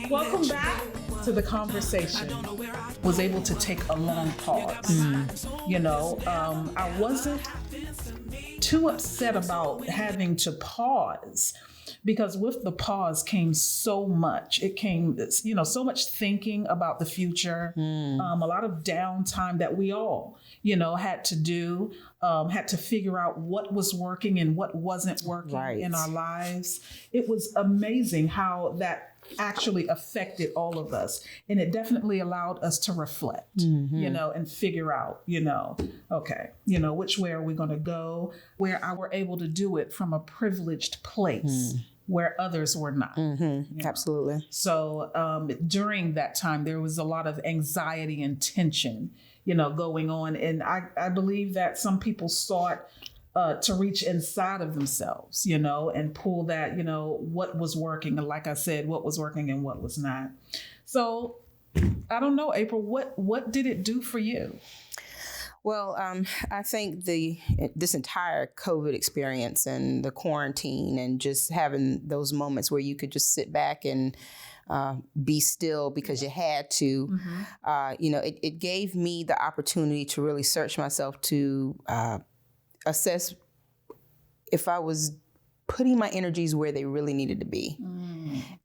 Welcome back to the conversation. Was able to take a long pause. I wasn't too upset about having to pause because with the pause came so much. It came, so much thinking about the future, a lot of downtime that we all, had to do, had to figure out what was working and what wasn't working in our lives. It was amazing how that actually affected all of us. And it definitely allowed us to reflect, and figure out, okay, which way are we going to go? Where I were able to do it from a privileged place where others were not. Absolutely. So during that time, there was a lot of anxiety and tension, going on. And I believe that some people sought to reach inside of themselves, and pull that, what was working. And like I said, what was working and what was not. So I don't know, April, what did it do for you? Well, I think this entire COVID experience and the quarantine and just having those moments where you could just sit back and be still because you had to, it gave me the opportunity to really search myself to assess if I was putting my energies where they really needed to be.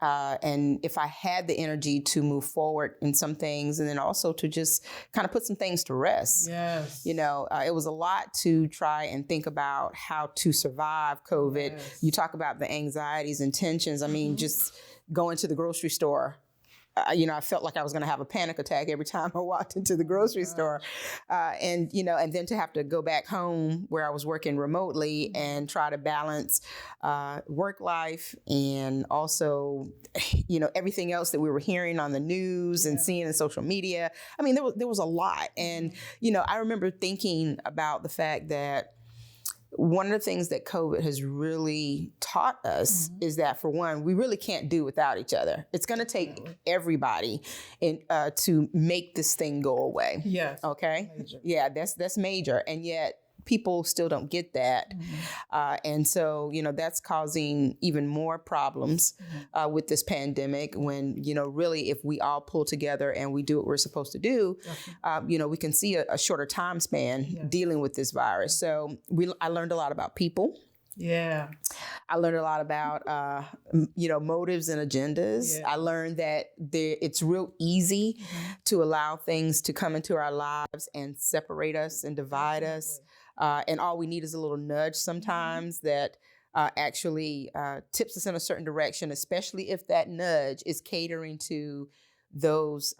And if I had the energy to move forward in some things, and then also to just kind of put some things to rest. Yes. It was a lot to try and think about how to survive COVID. Yes. You talk about the anxieties and tensions. I mean, just going to the grocery store, I felt like I was going to have a panic attack every time I walked into the grocery store. And then to have to go back home where I was working remotely and try to balance work life and also, everything else that we were hearing on the news and seeing in social media. I mean, there was a lot. And, I remember thinking about the fact that one of the things that COVID has really taught us is that, for one, we really can't do without each other. It's going to take everybody to make this thing go away. Yes. Okay. Major. Yeah, that's major. And yet people still don't get that. And so, that's causing even more problems with this pandemic when, really, if we all pull together and we do what we're supposed to do, we can see a shorter time span dealing with this virus. So I learned a lot about people. Yeah. I learned a lot about, motives and agendas. Yeah. I learned that it's real easy to allow things to come into our lives and separate us and divide us. And all we need is a little nudge sometimes that actually tips us in a certain direction, especially if that nudge is catering to those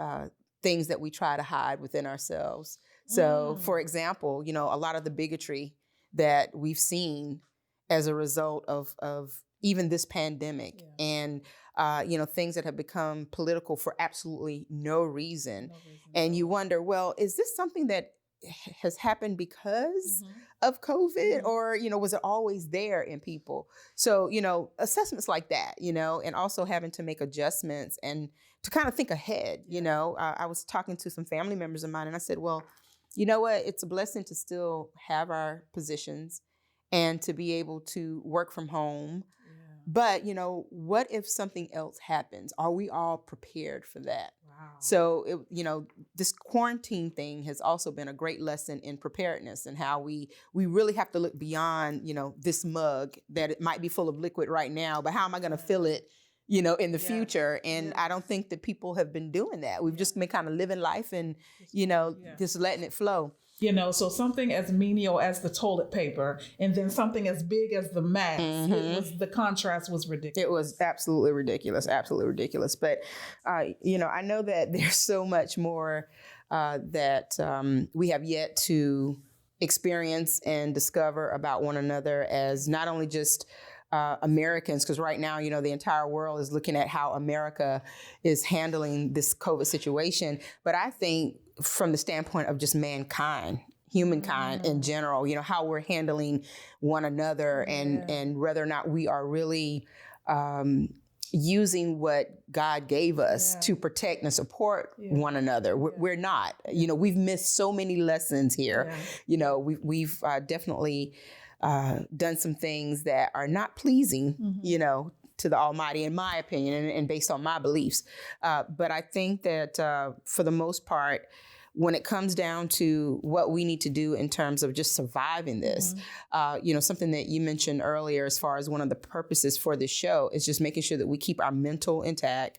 things that we try to hide within ourselves. So, for example, a lot of the bigotry that we've seen as a result of even this pandemic and, things that have become political for absolutely no reason. And you wonder, well, is this something that has happened because of COVID or, was it always there in people? So, assessments like that, and also having to make adjustments and to kind of think ahead, I was talking to some family members of mine and I said, well, you know what? It's a blessing to still have our positions and to be able to work from home. But, what if something else happens? Are we all prepared for that? Wow. So, this quarantine thing has also been a great lesson in preparedness and how we really have to look beyond, this mug that it might be full of liquid right now, but how am I going to fill it, in the future? And I don't think that people have been doing that. We've just been kind of living life and, just letting it flow. So something as menial as the toilet paper and then something as big as the mask, the contrast was ridiculous. It was absolutely ridiculous. But, I know that there's so much more that we have yet to experience and discover about one another as not only just Americans, because right now, the entire world is looking at how America is handling this COVID situation. But I think from the standpoint of just mankind, humankind in general, how we're handling one another and whether or not we are really using what God gave us to protect and support one another. We're not. We've missed so many lessons here. We've definitely done some things that are not pleasing, to the Almighty, in my opinion, and based on my beliefs. But I think that for the most part, when it comes down to what we need to do in terms of just surviving this, something that you mentioned earlier as far as one of the purposes for this show is just making sure that we keep our mental intact,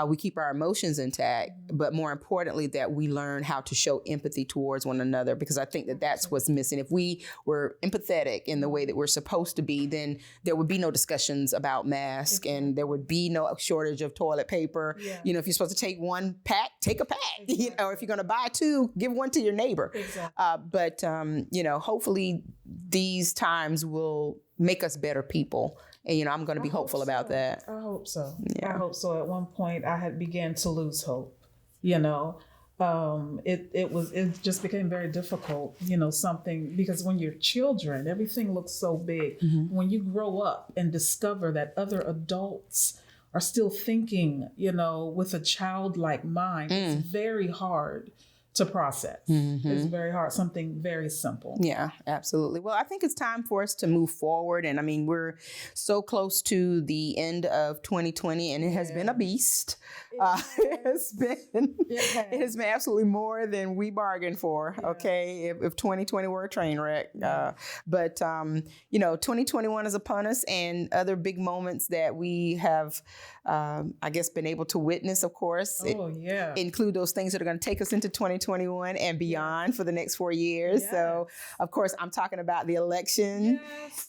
we keep our emotions intact, but more importantly, that we learn how to show empathy towards one another, because I think that that's what's missing. If we were empathetic in the way that we're supposed to be, then there would be no discussions about masks, and there would be no shortage of toilet paper. Yeah. If you're supposed to take one pack, take a pack. If you're going to buy two, give one to your neighbor. But hopefully these times will make us better people. And, I'm going to be hopeful about that. I hope so. Yeah. I hope so. At one point I had began to lose hope, it just became very difficult, because when you're children, everything looks so big. Mm-hmm. When you grow up and discover that other adults are still thinking, with a childlike mind, it's very hard to process. Mm-hmm. It's very hard, something very simple. Yeah, absolutely. Well, I think it's time for us to move forward. And we're so close to the end of 2020, and it has been a beast. It has been absolutely more than we bargained for. Yeah. Okay. If 2020 were a train wreck, but 2021 is upon us, and other big moments that we have, been able to witness, of course, include those things that are going to take us into 2021 and beyond for the next 4 years. Yes. So, of course, I'm talking about the election,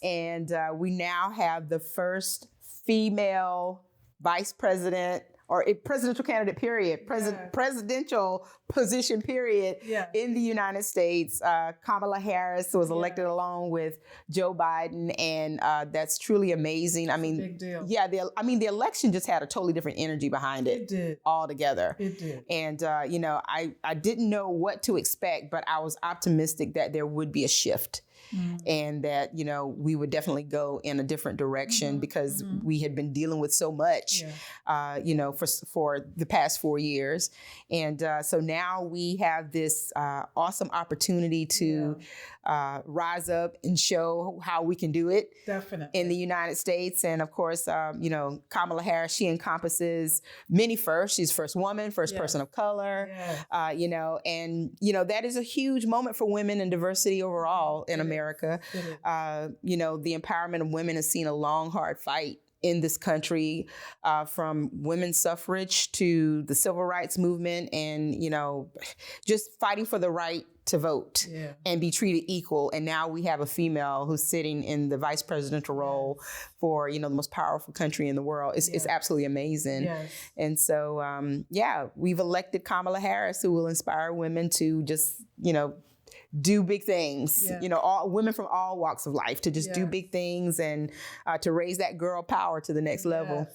and we now have the first female vice president or a presidential candidate, period, presidential position, period, in the United States. Kamala Harris was elected along with Joe Biden, and that's truly amazing. Big deal. Yeah, the election just had a totally different energy behind it. It did. Altogether. It did. And, I didn't know what to expect, but I was optimistic that there would be a shift. Mm-hmm. And that, we would definitely go in a different direction because we had been dealing with so much, for the past 4 years. And so now we have this awesome opportunity to rise up and show how we can do it. Definitely. In the United States. And of course, Kamala Harris, she encompasses many firsts. She's first woman, first person of color, that is a huge moment for women and diversity overall in America. The empowerment of women has seen a long, hard fight in this country, from women's suffrage to the civil rights movement, and, just fighting for the right to vote and be treated equal. And now we have a female who's sitting in the vice presidential role for, the most powerful country in the world. It's absolutely amazing. Yes. And so, we've elected Kamala Harris, who will inspire women to just, do big things, all women from all walks of life to just do big things and to raise that girl power to the next level.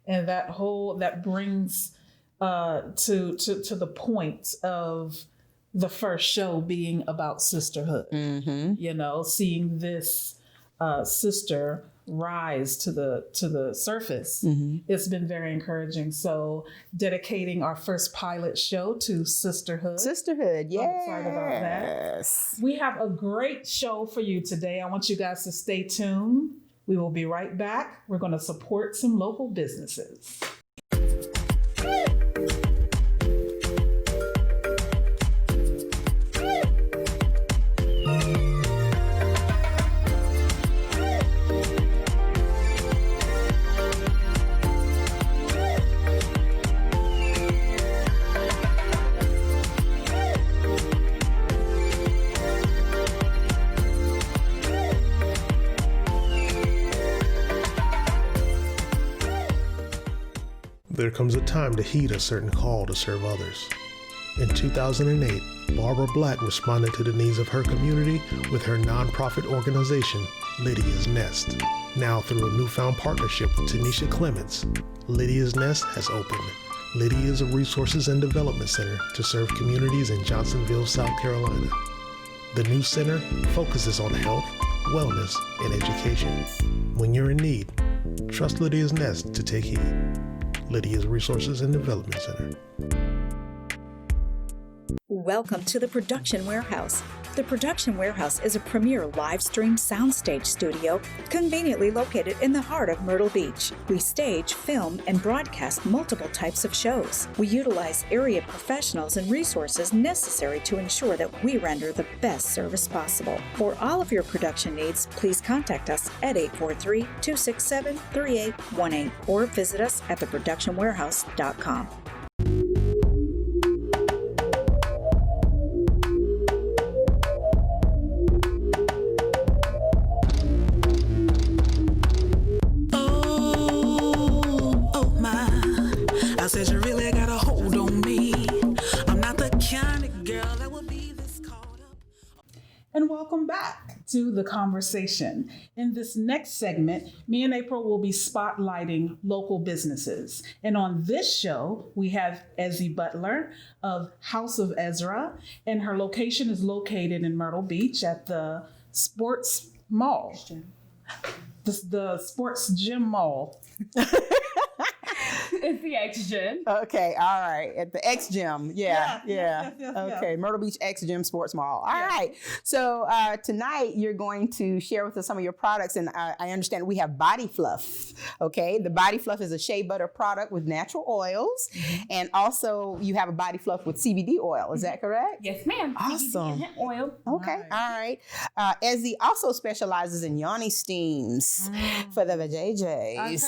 And that brings to the point of the first show being about sisterhood, seeing this sister rise to the surface. It's been very encouraging. So dedicating our first pilot show to sisterhood. Yeah. I'm excited about that. We have a great show for you today. I want you guys to stay tuned. We will be right back. We're going to support some local businesses. There comes a time to heed a certain call to serve others. In 2008, Barbara Black responded to the needs of her community with her nonprofit organization, Lydia's Nest. Now, through a newfound partnership with Tanisha Clements, Lydia's Nest has opened. Lydia is a resources and development center to serve communities in Johnsonville, South Carolina. The new center focuses on health, wellness, and education. When you're in need, trust Lydia's Nest to take heed. Lydia's Resources and Development Center. Welcome to the Production Warehouse, The Production Warehouse is a premier live stream soundstage studio conveniently located in the heart of Myrtle Beach. We stage, film, and broadcast multiple types of shows. We utilize area professionals and resources necessary to ensure that we render the best service possible. For all of your production needs, please contact us at 843-267-3818 or visit us at theproductionwarehouse.com. And welcome back to The Conversation. In this next segment, me and April will be spotlighting local businesses. And on this show, we have Ezzie Butler of House of Ezra, and her location is located in Myrtle Beach at the Sports Mall. The Sports Gym Mall. It's the X Gym. Okay, all right. At the X Gym. Yeah. Okay, Myrtle Beach X Gym Sports Mall. All right. So tonight you're going to share with us some of your products, and I understand we have Body Fluff. Okay, the Body Fluff is a shea butter product with natural oils, and also you have a Body Fluff with CBD oil. Is that correct? Yes, ma'am. Awesome. CBD and hemp oil. Okay, all right. Ezzie also specializes in yoni steams for the vajayjays,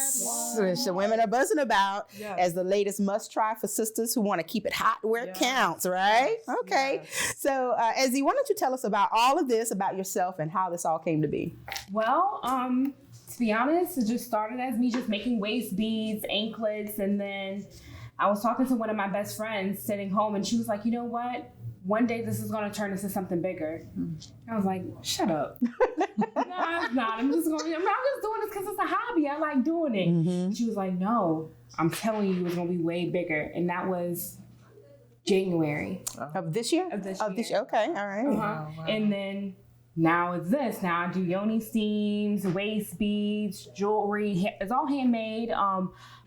which the women are buzzing about as the latest must-try for sisters who want to keep it hot where it counts, right? Okay. So, Ezzie, why don't you tell us about all of this, about yourself, and how this all came to be? Well, to be honest, it just started as me just making waist beads, anklets, and then I was talking to one of my best friends sitting home, and she was like, you know what? One day this is going to turn into something bigger. I was like, shut up. No, it's not. I'm just doing this because it's a hobby. I like doing it. Mm-hmm. She was like, no, I'm telling you, it's going to be way bigger. And that was January. Of this year? Of this year. Okay, all right. Wow. And then now it's this. Now I do yoni steams, waist beads, jewelry. It's all handmade.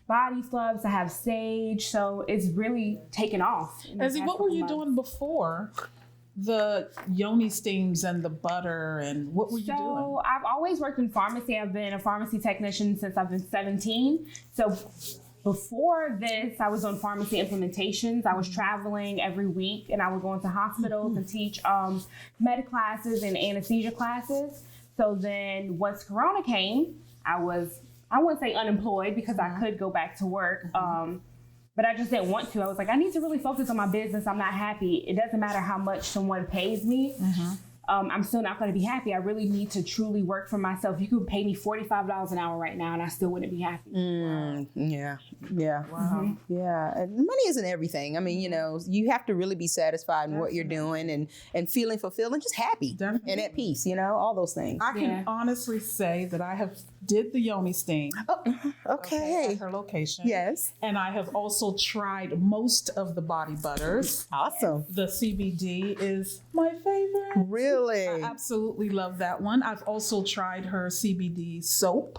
Body fluffs, I have sage, so it's really taken off. Ezzie, what were you doing before the yoni steams and the butter, and what were you doing? So I've always worked in pharmacy. I've been a pharmacy technician since I've been 17. So before this, I was on pharmacy implementations. I was traveling every week, and I would go into hospitals and teach med classes and anesthesia classes. So then once Corona came, I wouldn't say unemployed because I could go back to work, but I just didn't want to. I was like, I need to really focus on my business. I'm not happy. It doesn't matter how much someone pays me. I'm still not going to be happy. I really need to truly work for myself. You could pay me $45 an hour right now and I still wouldn't be happy. Yeah. Wow. Yeah. And money isn't everything. I mean, you have to really be satisfied in what you're doing and feeling fulfilled and just happy and at peace, all those things. I can honestly say that I have did the yoni steam. Okay. At her location. Yes. And I have also tried most of the body butters. Awesome. The CBD is my favorite. Really? I absolutely love that one. I've also tried her CBD soap.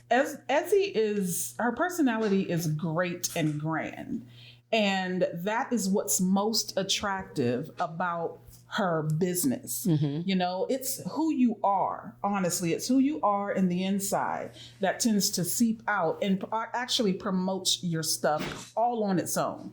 Ezzie her personality is great and grand. And that is what's most attractive about her business. It's who you are. Honestly, it's who you are in the inside that tends to seep out and actually promotes your stuff all on its own.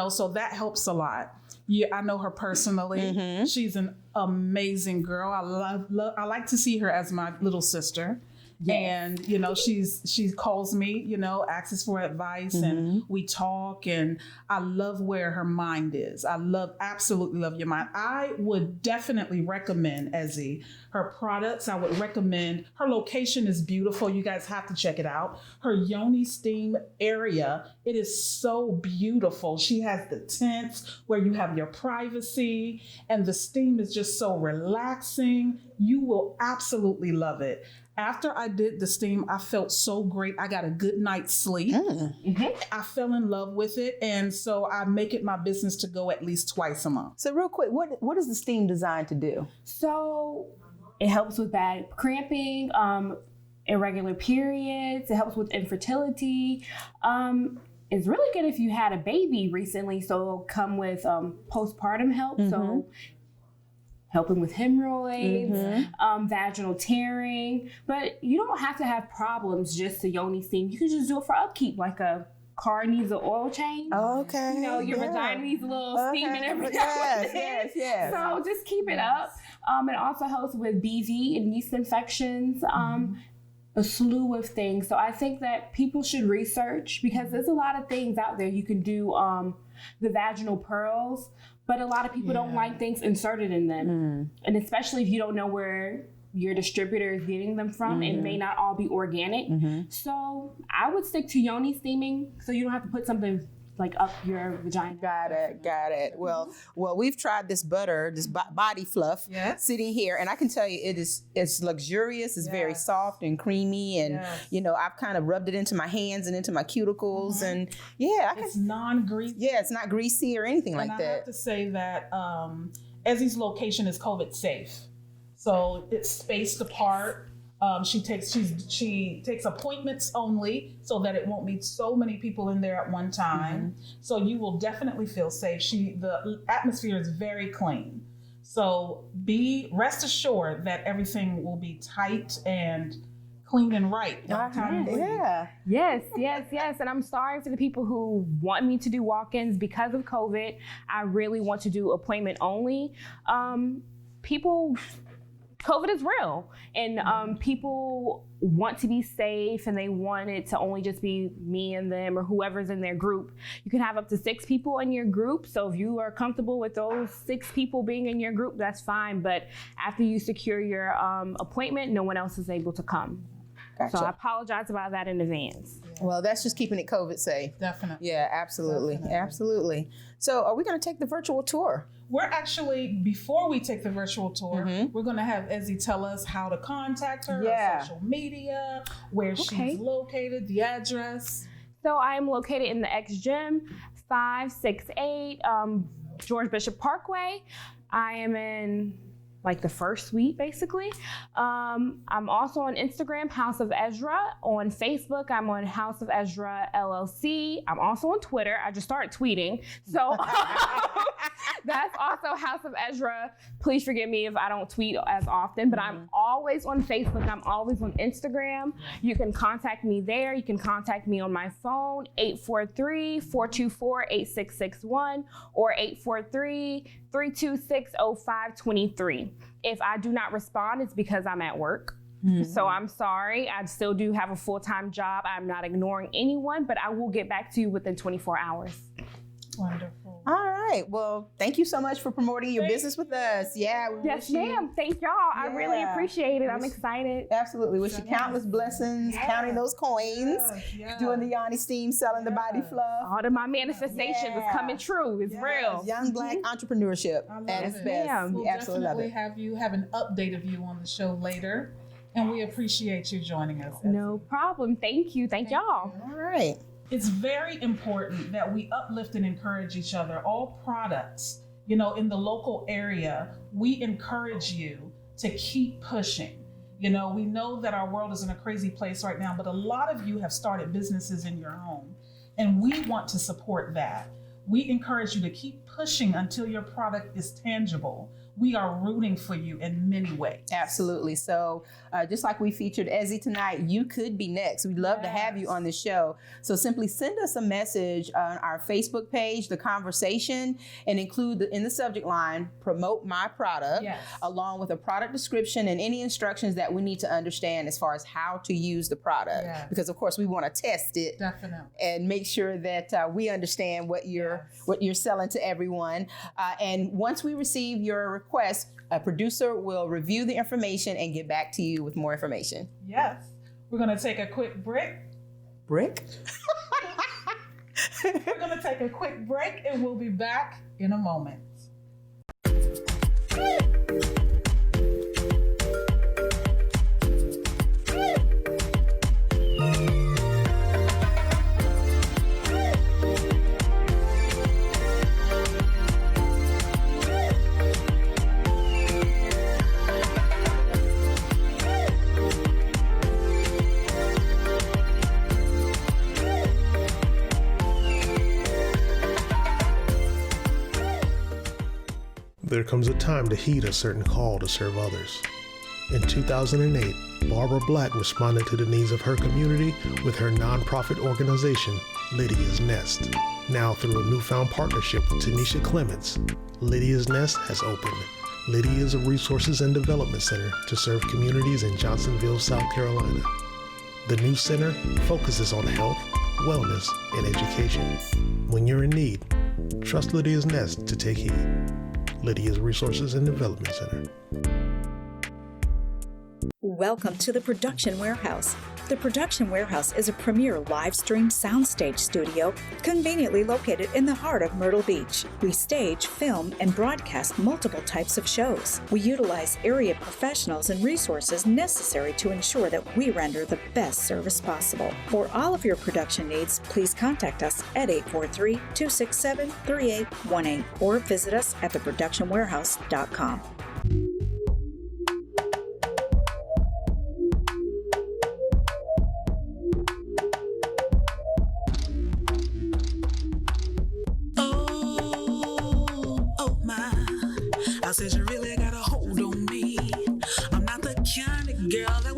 So that helps a lot. Yeah, I know her personally. She's an amazing girl. I like to see her as my little sister. Yes. And, she calls me, asks for advice and we talk, and I love where her mind is. Absolutely love your mind. I would definitely recommend Ezzie, her products. I would recommend her location is beautiful. You guys have to check it out. Her yoni steam area, it is so beautiful. She has the tents where you have your privacy and the steam is just so relaxing. You will absolutely love it. After I did the steam, I felt so great. I got a good night's sleep. I fell in love with it. And so I make it my business to go at least twice a month. So real quick, what is the steam designed to do? So it helps with bad cramping, irregular periods. It helps with infertility. is really good if you had a baby recently. So it'll come with postpartum help. So helping with hemorrhoids, vaginal tearing. But you don't have to have problems just to yoni steam. You can just do it for upkeep, like a car needs an oil change. Okay. You know, your vagina needs a little steaming every now and then. Yes. So just keep it up. It also helps with BV and yeast infections. A slew of things. So I think that people should research, because there's a lot of things out there. You can do the vaginal pearls, but a lot of people don't like things inserted in them. And especially if you don't know where your distributor is getting them from, it may not all be organic. So I would stick to yoni steaming, so you don't have to put something like up your vagina. Got it. Well, we've tried this butter, this body fluff, sitting here, and I can tell you it's luxurious. It's very soft and creamy, and you know, I've kind of rubbed it into my hands and into my cuticles, and it's non-greasy. Yeah, it's not greasy or anything like and that. I have to say that Ezzy's location is COVID safe, so it's spaced apart. She takes appointments only, so that it won't be so many people in there at one time. So you will definitely feel safe. The atmosphere is very clean. So rest assured that everything will be tight and clean and right. Yes. And I'm sorry for the people who want me to do walk-ins because of COVID. I really want to do appointment only. COVID is real, and people want to be safe, and they want it to only just be me and them or whoever's in their group. You can have up to 6 people in your group, so if you are comfortable with those 6 people being in your group, that's fine. But after you secure your appointment, no one else is able to come. Gotcha. So I apologize about that in advance. Well, that's just keeping it COVID safe. Definitely. Yeah, absolutely. So are we going to take the virtual tour? We're actually, before we take the virtual tour, we're going to have Ezzy tell us how to contact her, her social media, where she's located, the address. So I am located in the X Gym, 568 George Bishop Parkway. I am in like the first suite, basically. I'm also on Instagram, House of Ezra. On Facebook, I'm on House of Ezra LLC. I'm also on Twitter. I just started tweeting. So that's also House of Ezra. Please forgive me if I don't tweet as often, but I'm always on Facebook. I'm always on Instagram. You can contact me there. You can contact me on my phone, 843-424-8661 or 843-326-0523. If I do not respond, it's because I'm at work. So I'm sorry. I still do have a full-time job. I'm not ignoring anyone, but I will get back to you within 24 hours. Wonderful. All right. Well, thank you so much for promoting your business with us. Yeah. Yes, ma'am. Thank y'all. I really appreciate it. I'm excited. Absolutely. Wish you countless blessings, counting those coins, doing the yoni steam, selling the body fluff. All of my manifestations is coming true. It's real. Young Black entrepreneurship at its best. We'll We absolutely love definitely it. have an update of you on the show later. And we appreciate you joining us. No problem. Thank you. Thank y'all. All right. It's very important that we uplift and encourage each other. All products, in the local area, we encourage you to keep pushing. We know that our world is in a crazy place right now, but a lot of you have started businesses in your home, and we want to support that. We encourage you to keep pushing until your product is tangible. We are rooting for you in many ways. Absolutely. So just like we featured Ezzy tonight, you could be next. We'd love to have you on the show. So simply send us a message on our Facebook page, The Conversation, and include in the subject line, promote my product, along with a product description and any instructions that we need to understand as far as how to use the product. Because of course we want to test it and make sure that we understand what you're selling to everyone. And once we receive your request, a producer will review the information and get back to you with more information. Yes. We're going to take a quick break. We're going to take a quick break, and we'll be back in a moment. there comes a time to heed a certain call to serve others. In 2008, Barbara Black responded to the needs of her community with her nonprofit organization, Lydia's Nest. Now, through a newfound partnership with Tanisha Clements, Lydia's Nest has opened. Lydia is a resources and development center to serve communities in Johnsonville, South Carolina. The new center focuses on health, wellness, and education. When you're in need, trust Lydia's Nest to take heed. Lydia's Resources and Development Center. Welcome to the Production Warehouse. The Production Warehouse is a premier live stream soundstage studio conveniently located in the heart of Myrtle Beach. We stage, film, and broadcast multiple types of shows. We utilize area professionals and resources necessary to ensure that we render the best service possible. For all of your production needs, please contact us at 843-267-3818 or visit us at theproductionwarehouse.com. I said you really got a hold on me. I'm not the kind of girl that